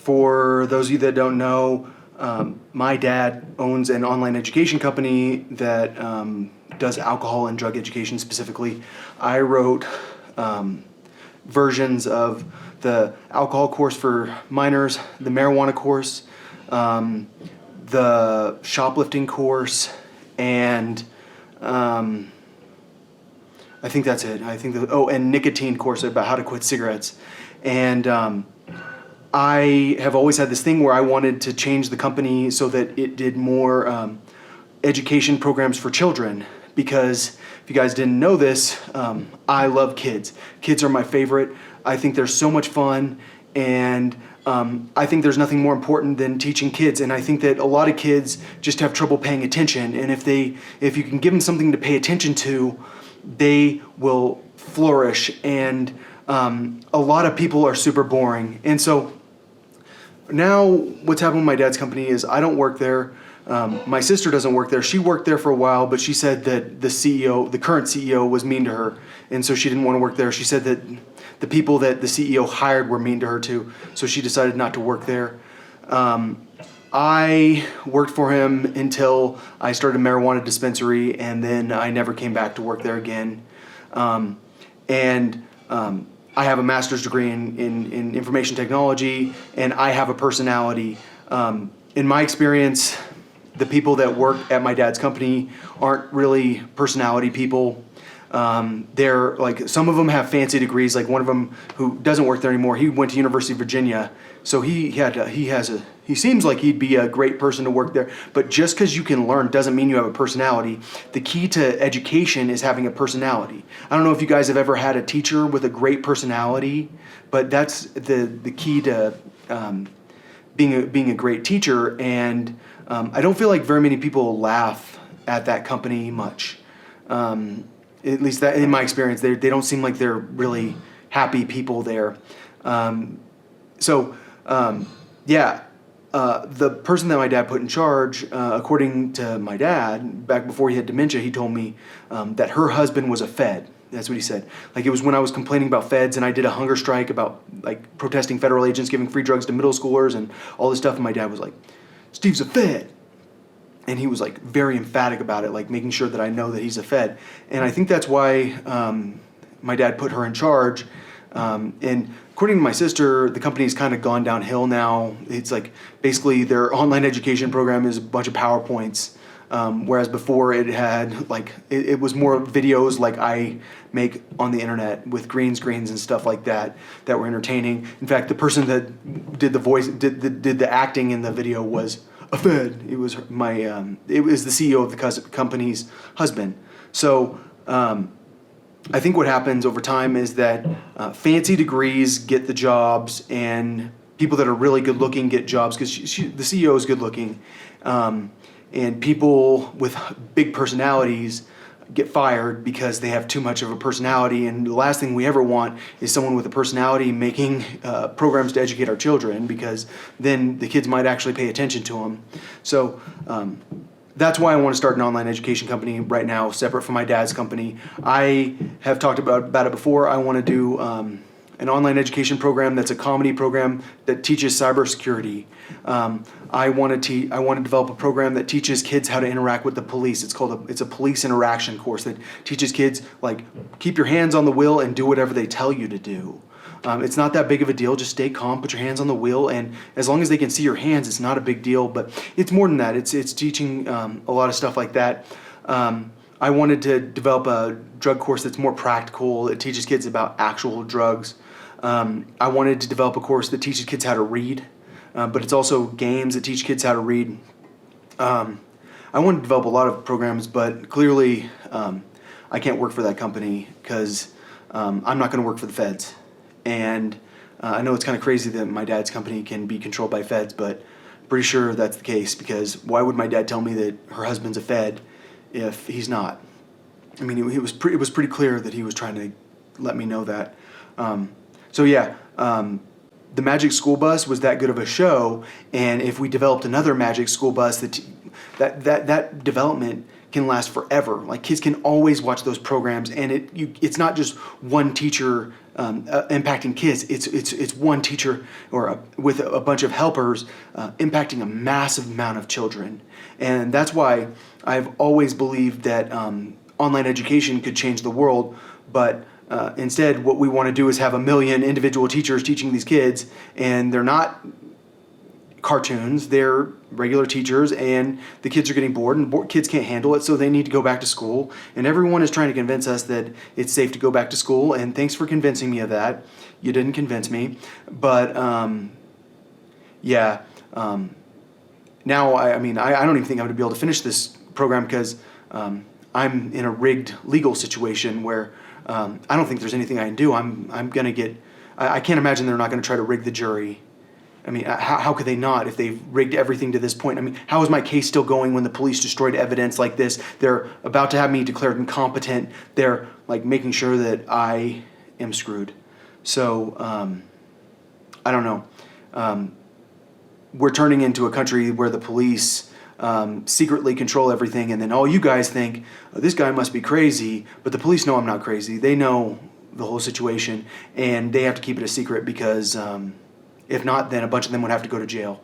For those of you that don't know, my dad owns an online education company that does alcohol and drug education specifically. I wrote versions of the alcohol course for minors, the marijuana course, the shoplifting course, and I think that's it. I think and nicotine course about how to quit cigarettes. And I have always had this thing where I wanted to change the company so that it did more education programs for children. Because if you guys didn't know this, I love kids. Kids are my favorite. I think they're so much fun, and I think there's nothing more important than teaching kids. And I think that a lot of kids just have trouble paying attention. And if you can give them something to pay attention to, they will flourish. And a lot of people are super boring. And so now what's happened with my dad's company is I don't work there. My sister doesn't work there. She worked there for a while, but she said that the current CEO was mean to her, and so she didn't want to work there. She said that the people that the CEO hired were mean to her too, so she decided not to work there. I worked for him until I started a marijuana dispensary, and then I never came back to work there again. I have a master's degree in information technology, and I have a personality. In my experience, the people that work at my dad's company aren't really personality people. They're like, some of them have fancy degrees. Like one of them who doesn't work there anymore, he went to University of Virginia, so he seems like he'd be a great person to work there. But just because you can learn doesn't mean you have a personality. The key to education is having a personality. I don't know if you guys have ever had a teacher with a great personality, but that's the key to being a great teacher. And I don't feel like very many people laugh at that company much. At least that, in my experience, they don't seem like they're really happy people there. The person that my dad put in charge, according to my dad, back before he had dementia, he told me that her husband was a Fed. That's what he said. Like, it was when I was complaining about feds and I did a hunger strike about like protesting federal agents giving free drugs to middle schoolers and all this stuff. And my dad was like, "Steve's a Fed." And he was like very emphatic about it, like making sure that I know that he's a Fed. And I think that's why my dad put her in charge. And according to my sister, the company's kind of gone downhill now. It's like basically their online education program is a bunch of PowerPoints, whereas before it had like it was more videos like I make on the internet with green screens and stuff like that were entertaining. In fact, the person that did the voice, did the acting in the video was a Fed. It was it was the CEO of the company's husband. So I think what happens over time is that fancy degrees get the jobs, and people that are really good looking get jobs because the CEO is good looking, and people with big personalities get fired because they have too much of a personality. And the last thing we ever want is someone with a personality making programs to educate our children, because then the kids might actually pay attention to them. So that's why I want to start an online education company right now, separate from my dad's company. I have talked about it before. I want to do an online education program that's a comedy program that teaches cybersecurity. I want to develop a program that teaches kids how to interact with the police. It's a police interaction course that teaches kids, like, keep your hands on the wheel and do whatever they tell you to do. It's not that big of a deal. Just stay calm, put your hands on the wheel, and as long as they can see your hands, it's not a big deal. But it's more than that. It's teaching a lot of stuff like that. I wanted to develop a drug course that's more practical. It teaches kids about actual drugs. I wanted to develop a course that teaches kids how to read, but it's also games that teach kids how to read. I wanted to develop a lot of programs, but clearly I can't work for that company because I'm not going to work for the feds. And I know it's kind of crazy that my dad's company can be controlled by feds, but I'm pretty sure that's the case, because why would my dad tell me that her husband's a Fed if he's not? I mean, it was pretty clear that he was trying to let me know that. The Magic School Bus was that good of a show, and if we developed another Magic School Bus, that development can last forever. Like kids can always watch those programs, and it's not just one teacher impacting kids. It's one teacher with a bunch of helpers impacting a massive amount of children, and that's why I've always believed that online education could change the world, but instead, what we want to do is have a million individual teachers teaching these kids, and they're not cartoons, they're regular teachers, and the kids are getting bored, and kids can't handle it, so they need to go back to school. And everyone is trying to convince us that it's safe to go back to school, and thanks for convincing me of that. You didn't convince me, but now I mean I don't even think I'm going to be able to finish this program because I'm in a rigged legal situation where I don't think there's anything I can do. I'm going to get. I can't imagine they're not going to try to rig the jury. I mean, how could they not if they've rigged everything to this point? I mean, how is my case still going when the police destroyed evidence like this? They're about to have me declared incompetent. They're like making sure that I am screwed. So I don't know. We're turning into a country where the police secretly control everything, and then all you guys think, oh, this guy must be crazy, but the police know I'm not crazy. They know the whole situation, and they have to keep it a secret because if not, then a bunch of them would have to go to jail.